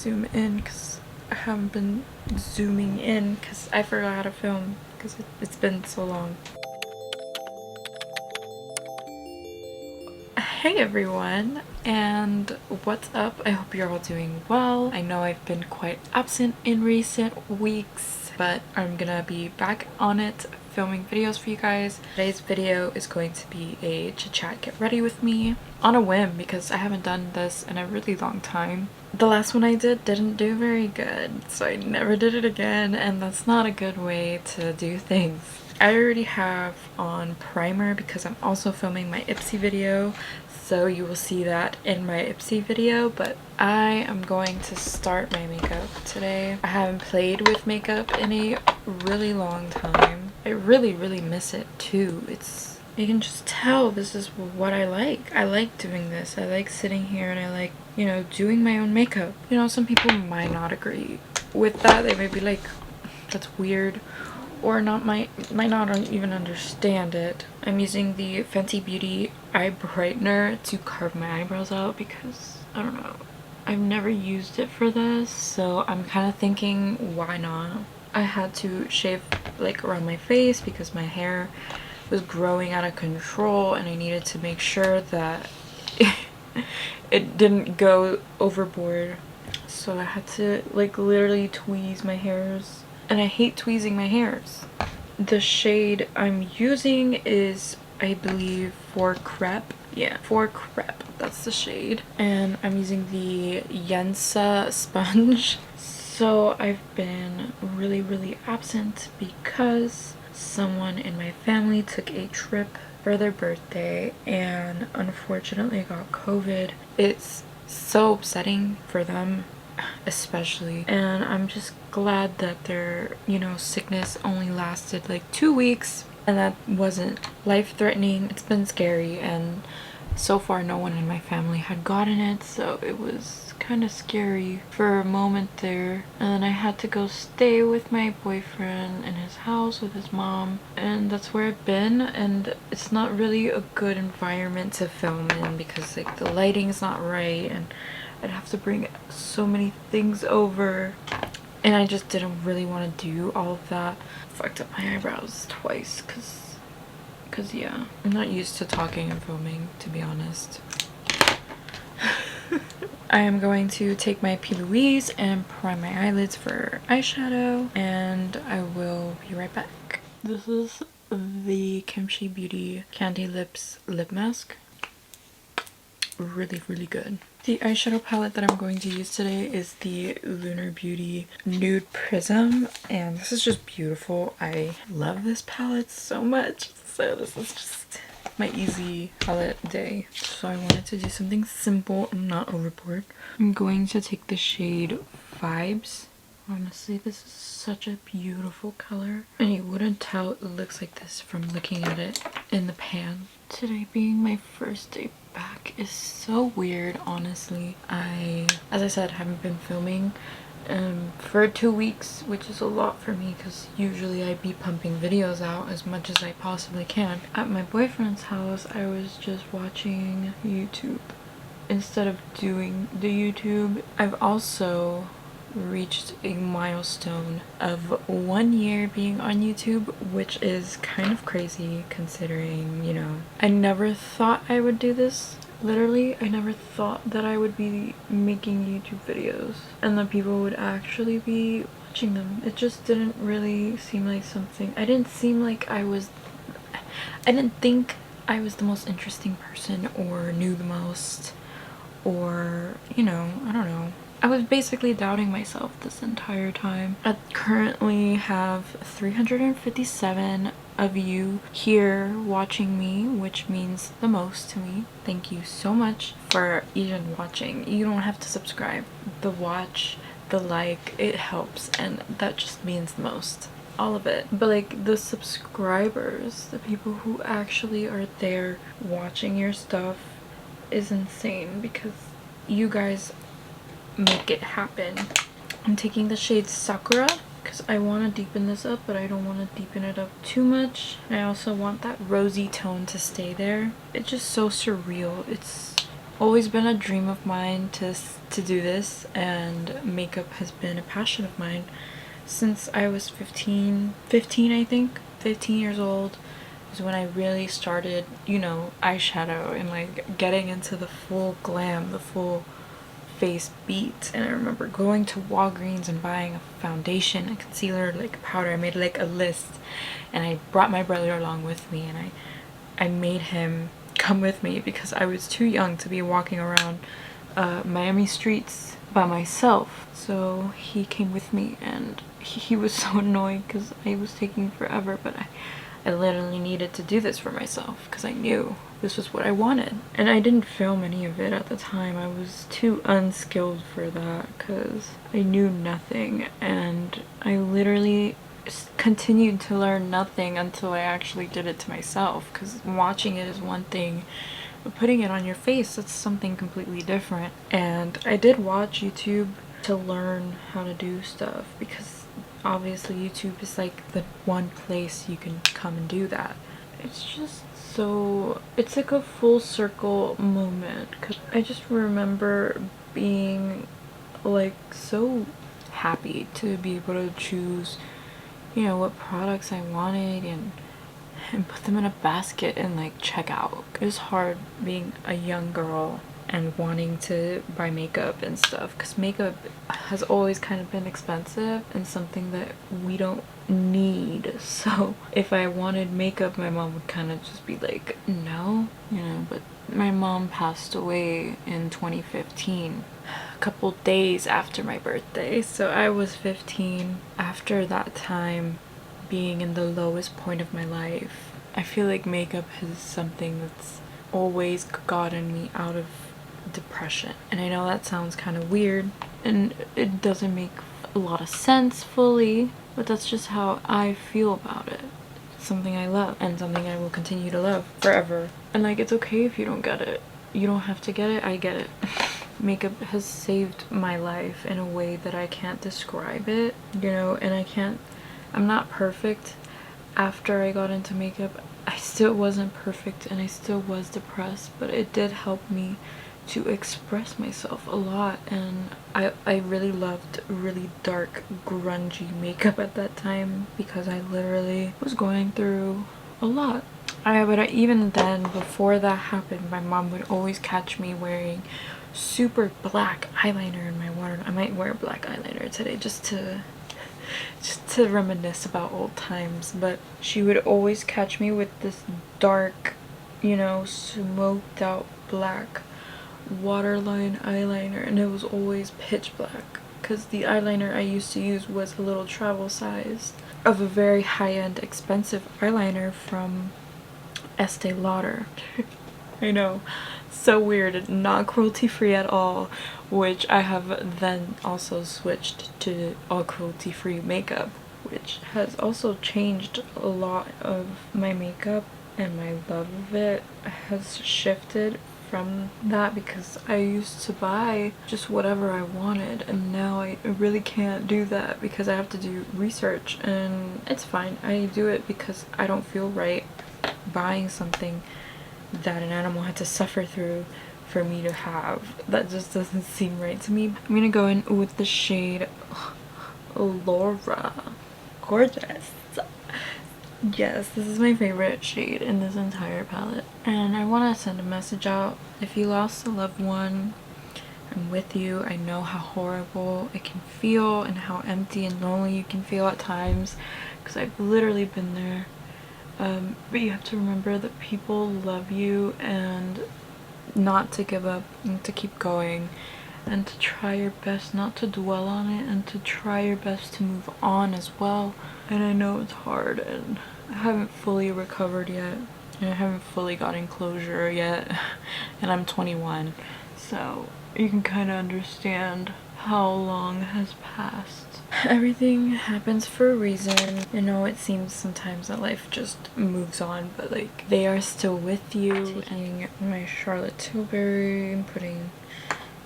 zoom in because I haven't been zooming in because I forgot how to film because it's been so long. Hey everyone, and what's up? I hope you're all doing well. I know I've been quite absent in recent weeks, but I'm gonna be back on it filming videos for you guys. Today's video is going to be a chit chat get ready with me on a whim because I haven't done this in a really long time. The last one I didn't do very good, so I never did it again, and that's not a good way to do things. I already have on primer because I'm also filming my Ipsy video, so you will see that in my Ipsy video, but I am going to start my makeup today. I haven't played with makeup in a really long time. I really miss it too. You can just tell this is what I like. I like doing this. I like sitting here and I like, you know, doing my own makeup. You know, some people might not agree with that. They may be like, that's weird, or might not even understand it. I'm using the Fenty Beauty eye brightener to carve my eyebrows out because, I don't know, I've never used it for this, so I'm kind of thinking, why not? I had to shave like around my face because my hair was growing out of control and I needed to make sure that it didn't go overboard. So I had to like literally tweeze my hairs. And I hate tweezing my hairs. The shade I'm using is, I believe, For Crepe. Yeah, For Crepe. That's the shade. And I'm using the Yensa sponge. So I've been really absent because someone in my family took a trip for their birthday and unfortunately got COVID. It's so upsetting for them, especially, and I'm just glad that their, you know, sickness only lasted like 2 weeks and that wasn't life-threatening. It's been scary, and so far no one in my family had gotten it, so it was kind of scary for a moment there. And then I had to go stay with my boyfriend in his house with his mom, and that's where I've been, and it's not really a good environment to film in because like the lighting's not right and I'd have to bring so many things over, and I just didn't really want to do all of that. Fucked up my eyebrows twice because yeah, I'm not used to talking and filming, to be honest. I am going to take my P. Louise and prime my eyelids for eyeshadow, and I will be right back. This is the Kimchi Beauty Candy Lips lip mask. Really good. The eyeshadow palette that I'm going to use today is the Lunar Beauty Nude Prism, and this is just beautiful. I love this palette so much. So this is just my easy palette day. So I wanted to do something simple and not overboard. I'm going to take the shade Vibes. Honestly, this is such a beautiful color, and you wouldn't tell it looks like this from looking at it in the pan. Today being my first day back is so weird, honestly. As I said, haven't been filming for 2 weeks, which is a lot for me because usually I'd be pumping videos out as much as I possibly can. At my boyfriend's house, I was just watching YouTube instead of doing the YouTube. I've also reached a milestone of 1 year being on YouTube, which is kind of crazy considering, you know, I never thought I would do this. Literally, I never thought that I would be making YouTube videos and that people would actually be watching them. It just didn't really seem like something. I didn't think I was the most interesting person or knew the most, or, you know, I don't know. I was basically doubting myself this entire time. I currently have 357 of you here watching me, which means the most to me. Thank you so much for even watching. You don't have to subscribe. The watch, the like, it helps, and that just means the most. All of it. But like the subscribers, the people who actually are there watching your stuff, is insane because you guys make it happen. I'm taking the shade Sakura because I want to deepen this up, but I don't want to deepen it up too much. I also want that rosy tone to stay there. It's just so surreal. It's always been a dream of mine to do this, and makeup has been a passion of mine since I was 15 I think. 15 years old is when I really started, you know, eyeshadow and like getting into the full glam, the full face beat. And I remember going to Walgreens and buying a foundation, a concealer, like a powder. I made like a list, and I brought my brother along with me, and I made him come with me because I was too young to be walking around Miami streets by myself. So he came with me, and he was so annoyed because I was taking forever, but I literally needed to do this for myself because I knew this was what I wanted. And I didn't film any of it at the time. I was too unskilled for that because I knew nothing, and I literally continued to learn nothing until I actually did it to myself, because watching it is one thing, but putting it on your face, that's something completely different. And I did watch YouTube to learn how to do stuff, because obviously YouTube is like the one place you can come and do that. It's just so, it's like a full circle moment, because I just remember being like so happy to be able to choose, you know, what products I wanted and put them in a basket and like check out. It was hard being a young girl and wanting to buy makeup and stuff, because makeup has always kind of been expensive and something that we don't need. So if I wanted makeup, my mom would kind of just be like, no, you know. But my mom passed away in 2015, a couple days after my birthday, so I was 15. After that time, being in the lowest point of my life, I feel like makeup is something that's always gotten me out of depression. And I know that sounds kind of weird and it doesn't make a lot of sense fully, but that's just how I feel about it. It's something I love and something I will continue to love forever. And like, it's okay if you don't get it. You don't have to get it. I get it. Makeup has saved my life in a way that I can't describe it, you know. And I'm not perfect. After I got into makeup, I still wasn't perfect and I still was depressed, but it did help me to express myself a lot. And I really loved really dark, grungy makeup at that time, because I literally was going through a lot. But even then, before that happened, my mom would always catch me wearing super black eyeliner in my water. I might wear black eyeliner today just to reminisce about old times, but she would always catch me with this dark, you know, smoked out black waterline eyeliner, and it was always pitch black, because the eyeliner I used to use was a little travel size of a very high-end expensive eyeliner from Estee Lauder. I know, so weird, not cruelty free at all, which I have then also switched to all cruelty free makeup, which has also changed a lot of my makeup, and my love of it has shifted from that, because I used to buy just whatever I wanted, and now I really can't do that because I have to do research. And it's fine, I do it because I don't feel right buying something that an animal had to suffer through for me to have. That just doesn't seem right to me. I'm gonna go in with the shade Laura. Gorgeous. Yes, this is my favorite shade in this entire palette. And I want to send a message out. If you lost a loved one, I'm with you. I know how horrible it can feel and how empty and lonely you can feel at times, because I've literally been there. But you have to remember that people love you, and not to give up and to keep going, and to try your best not to dwell on it, and to try your best to move on as well. And I know it's hard, and I haven't fully recovered yet, and I haven't fully gotten closure yet, and I'm 21, so you can kind of understand how long has passed. Everything happens for a reason. You know, it seems sometimes that life just moves on, but like, they are still with you. Taking my Charlotte Tilbury and putting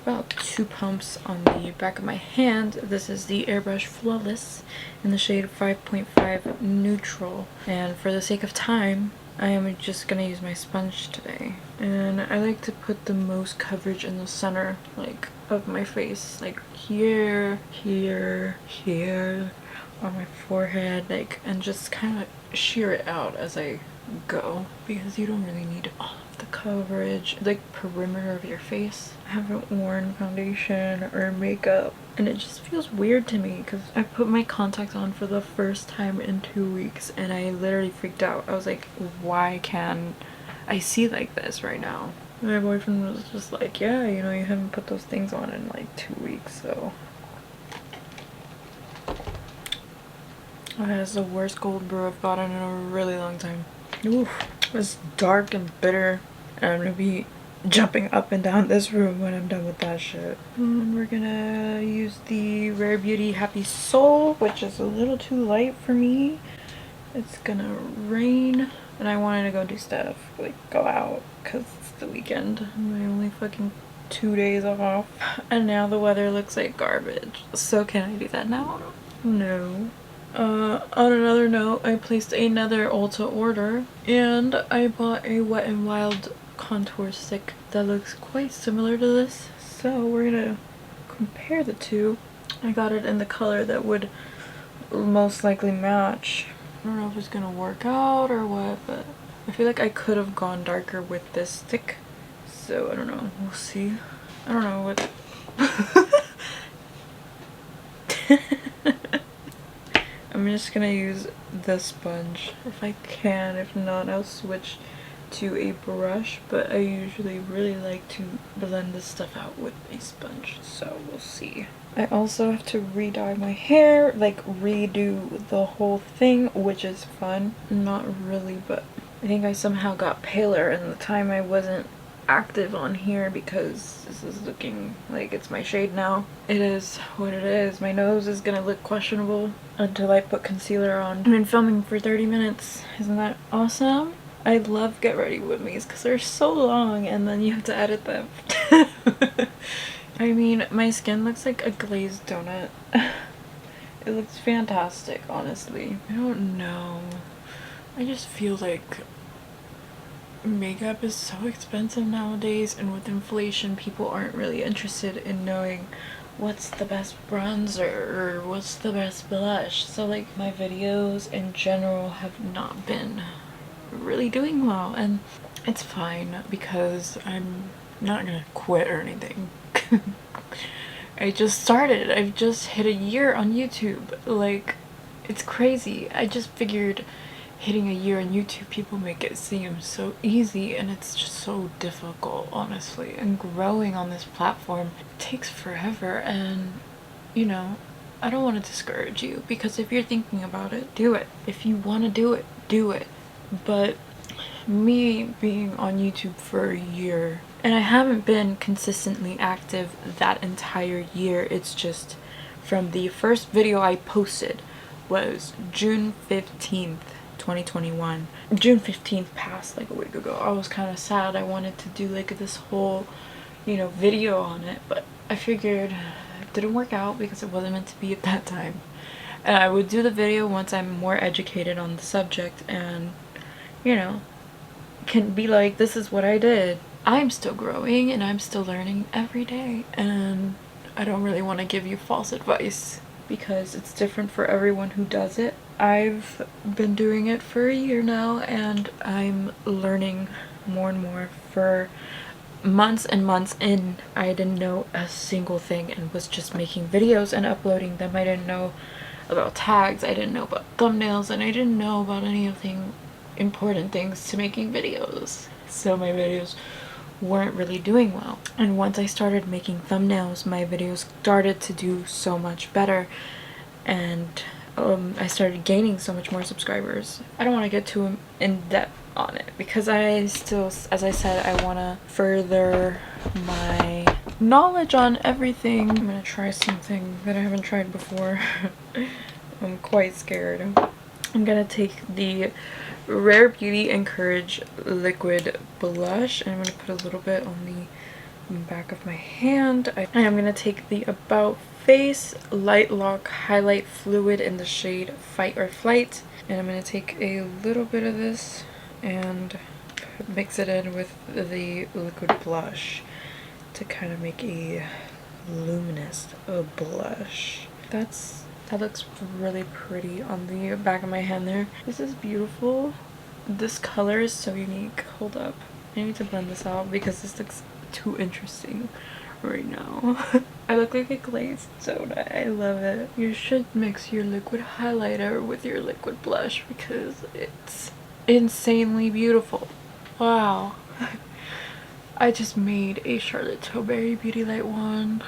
about 2 pumps on the back of my hand. This is the Airbrush Flawless in the shade 5.5 Neutral. And for the sake of time, I am just gonna use my sponge today. And I like to put the most coverage in the center, like, of my face. Like here, here, here, on my forehead, like, and just kind of sheer it out as I go, because you don't really need all of the coverage, like perimeter of your face. I haven't worn foundation or makeup, and it just feels weird to me because I put my contacts on for the first time in 2 weeks and I literally freaked out. I was like, why can't I see like this right now? My boyfriend was just like, yeah, you know, you haven't put those things on in like 2 weeks, so. That is the worst cold brew I've gotten in a really long time. Oof, it's dark and bitter, and I'm gonna be jumping up and down this room when I'm done with that shit. And we're gonna use the Rare Beauty Happy Soul, which is a little too light for me. It's gonna rain, and I wanted to go do stuff, like go out, because it's the weekend. My only fucking 2 days off, and now the weather looks like garbage. So can I do that now? No. On another note, I placed another Ulta order, and I bought a Wet n Wild contour stick that looks quite similar to this, so we're gonna compare the two. I got it in the color that would most likely match. I don't know if it's gonna work out or what, but I feel like I could have gone darker with this stick, so I don't know, we'll see. I don't know what I'm just gonna use the sponge if I can. If not, I'll switch to a brush, but I usually really like to blend this stuff out with a sponge, so we'll see. I also have to re-dye my hair, like redo the whole thing, which is fun. Not really, but I think I somehow got paler in the time I wasn't active on here because this is looking like it's my shade now. It is what it is. My nose is gonna look questionable until I put concealer on. I've been filming for 30 minutes. Isn't that awesome? I love get ready with me's because they're so long and then you have to edit them. I mean, my skin looks like a glazed donut. It looks fantastic, honestly. I don't know. I just feel like makeup is so expensive nowadays, and with inflation people aren't really interested in knowing what's the best bronzer or what's the best blush. So like my videos in general have not been really doing well, and it's fine because I'm not gonna quit or anything. I just started. I've just hit a year on YouTube. Like, it's crazy. I just figured hitting a year on YouTube, people make it seem so easy, and it's just so difficult, honestly. And growing on this platform takes forever, and you know, I don't want to discourage you, because if you're thinking about it, do it. If you want to do it, do it. But me being on YouTube for a year, and I haven't been consistently active that entire year, it's just from the first video I posted was June 15th 2021. June 15th passed like a week ago. I was kind of sad. I wanted to do like this whole, you know, video on it, but I figured it didn't work out because it wasn't meant to be at that time. And I would do the video once I'm more educated on the subject and, you know, can be like, this is what I did. I'm still growing and I'm still learning every day, and I don't really want to give you false advice because it's different for everyone who does it. I've been doing it for a year now, and I'm learning more and more. For months and months in, I didn't know a single thing and was just making videos and uploading them. I didn't know about tags, I didn't know about thumbnails, and I didn't know about anything important things to making videos. So my videos weren't really doing well. And once I started making thumbnails, my videos started to do so much better, and I started gaining so much more subscribers. I don't want to get too in depth on it because I still, as I said, I want to further my knowledge on everything. I'm gonna try something that I haven't tried before. I'm quite scared. I'm gonna take the Rare Beauty Encourage liquid blush, and I'm gonna put a little bit on the back of my hand. I am gonna take the About Face Light Lock Highlight Fluid in the shade Fight or Flight, and I'm gonna take a little bit of this and mix it in with the liquid blush to kind of make a luminous blush. That looks really pretty on the back of my hand there. This is beautiful. This color is so unique. Hold up. I need to blend this out because this looks too interesting right now. I look like a glazed soda. I love it. You should mix your liquid highlighter with your liquid blush because it's insanely beautiful. Wow. I just made a Charlotte Tilbury Beauty Light wand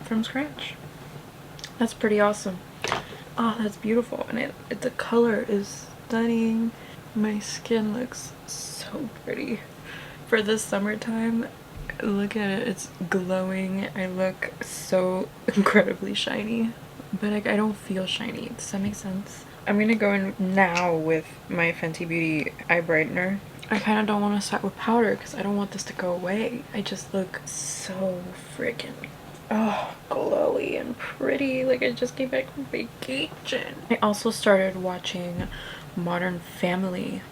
from scratch. That's pretty awesome. Oh, that's beautiful. And the color is stunning. My skin looks so pretty. For this summertime, look at it. It's glowing. I look so incredibly shiny. But like, I don't feel shiny. Does that make sense? I'm gonna go in now with my Fenty Beauty eye brightener. I kind of don't want to start with powder because I don't want this to go away. I just look so freaking glowy and pretty, like I just came back from vacation. I also started watching Modern Family.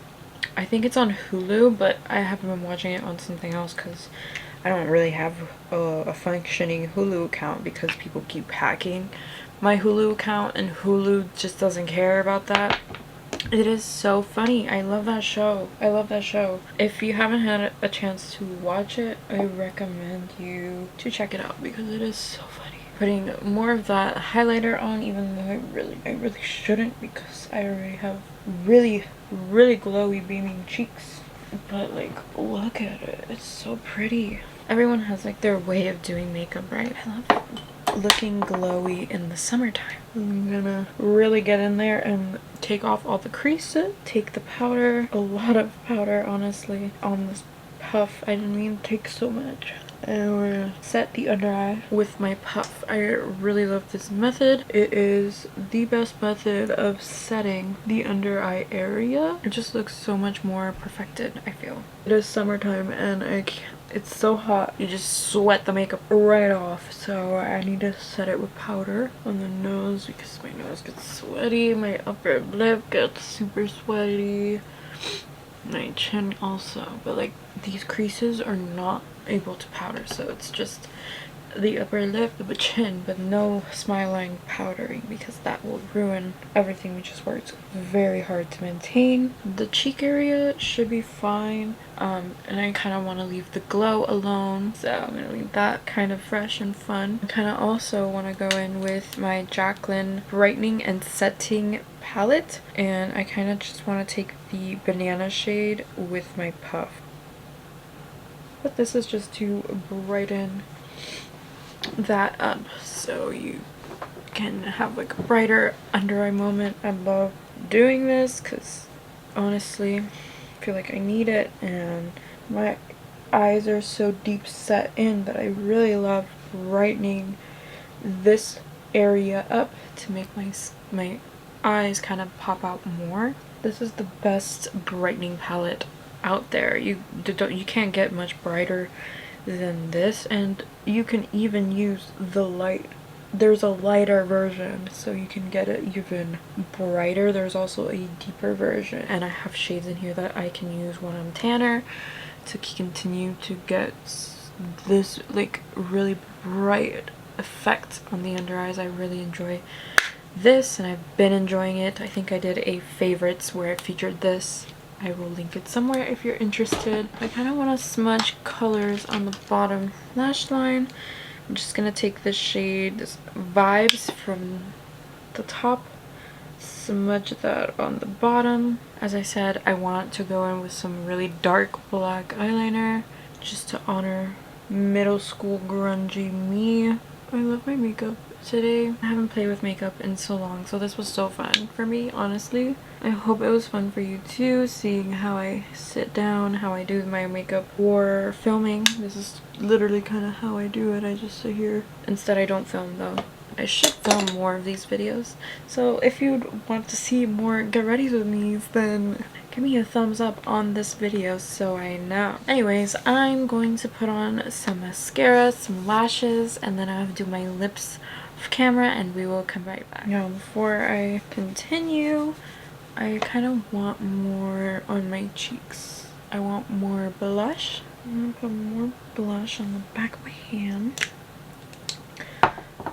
I think it's on Hulu, but I haven't been watching it on something else because I don't really have a functioning Hulu account because people keep hacking my Hulu account and Hulu just doesn't care about that. It is so funny. I love that show. I love that show. If you haven't had a chance to watch it, I recommend you to check it out because it is so funny. Putting more of that highlighter on, even though I really shouldn't because I already have really glowy beaming cheeks. But like, look at it. It's so pretty. Everyone has like their way of doing makeup, right? I love it. Looking glowy in the summertime. I'm gonna really get in there and take off all the creases, take the powder, a lot of powder honestly, on this puff. I didn't mean to take so much. And we're gonna set the under eye with my puff. I really love this method. It is the best method of setting the under eye area. It just looks so much more perfected, I feel. It is summertime and it's so hot. You just sweat the makeup right off. So I need to set it with powder on the nose because my nose gets sweaty. My upper lip gets super sweaty. My chin also. But like, these creases are not able to powder, so it's just the upper lip, the chin, but no smile line powdering because that will ruin everything. We just worked very hard to maintain. The cheek area should be fine, and I kind of want to leave the glow alone, so I'm gonna leave that kind of fresh and fun. I kind of also want to go in with my Jaclyn brightening and setting palette, and I kind of just want to take the banana shade with my puff. But this is just to brighten that up so you can have like a brighter under eye moment. I love doing this because honestly I feel like I need it, and my eyes are so deep set in that I really love brightening this area up to make my eyes kind of pop out more. This is the best brightening palette out there. You can't get much brighter than this, and you can even use the light. There's a lighter version so you can get it even brighter. There's also a deeper version, and I have shades in here that I can use when I'm tanner to continue to get this like really bright effect on the under eyes. I really enjoy this and I've been enjoying it. I think I did a favorites where I featured this. I will link it somewhere if you're interested. I kind of want to smudge colors on the bottom lash line. I'm just going to take this shade, this Vibes from the top, smudge that on the bottom. As I said, I want to go in with some really dark black eyeliner just to honor middle school grungy me. I love my makeup today. I haven't played with makeup in so long, so this was so fun for me, honestly. I hope it was fun for you too, seeing how I sit down, how I do my makeup for filming. This is literally kind of how I do it. I just sit here. Instead, I don't film though. I should film more of these videos. So if you'd want to see more get ready with me, then give me a thumbs up on this video so I know. Anyways, I'm going to put on some mascara, some lashes, and then I'll do my lips off camera and we will come right back. Now, before I continue, I kind of want more on my cheeks. I want more blush. I'm gonna put more blush on the back of my hand.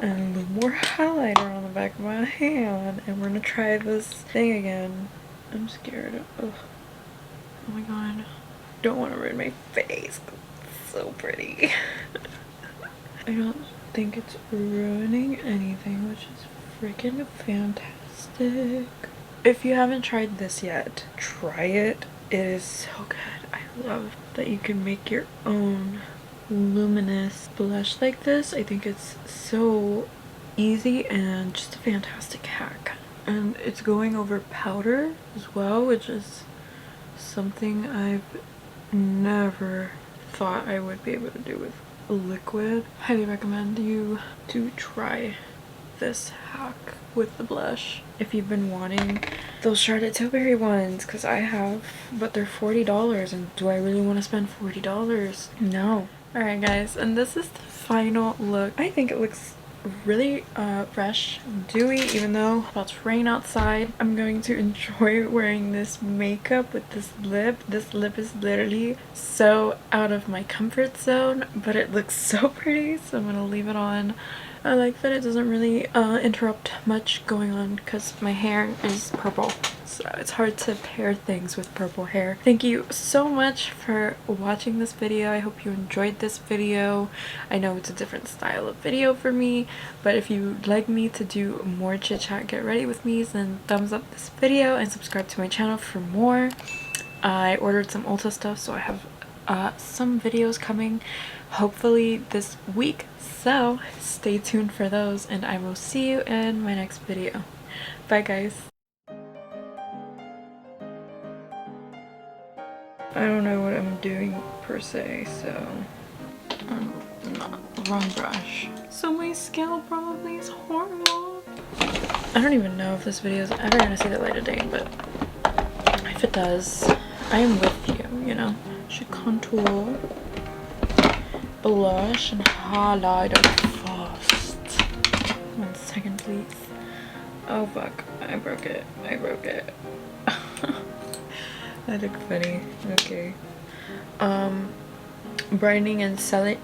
And a little more highlighter on the back of my hand. And we're gonna try this thing again. I'm scared. Ugh. Oh my god. Don't want to ruin my face. It's so pretty. I don't think it's ruining anything, which is freaking fantastic. If you haven't tried this yet, try it. It is so good. I love that you can make your own luminous blush like this. I think it's so easy and just a fantastic hack. And it's going over powder as well, which is something I've never thought I would be able to do with liquid. Highly recommend you to try this hack with the blush if you've been wanting those Charlotte Tilbury ones, because I have, but they're $40, and do I really want to spend $40? No. Alright guys, and this is the final look. I think it looks really fresh and dewy, even though it's about to rain outside. I'm going to enjoy wearing this makeup with this lip. This lip is literally so out of my comfort zone, but it looks so pretty, so I'm gonna leave it on. I like that it doesn't really interrupt much going on because my hair is purple, so it's hard to pair things with purple hair. Thank you so much for watching this video. I hope you enjoyed this video. I know it's a different style of video for me, but if you'd like me to do more chit chat get ready with me, then thumbs up this video and subscribe to my channel for more. I ordered some Ulta stuff, so I have some videos coming hopefully this week, so stay tuned for those, and I will see you in my next video. Bye guys. I don't know what I'm doing per se, so not wrong brush. So my scalp probably is horrible. I don't even know if this video is ever gonna see the light of day, but if it does, I am with you, you know. Should contour, blush, and highlighter first. 1 second, please. Oh fuck, I broke it. I broke it. That looked funny. Okay. Brightening and selling.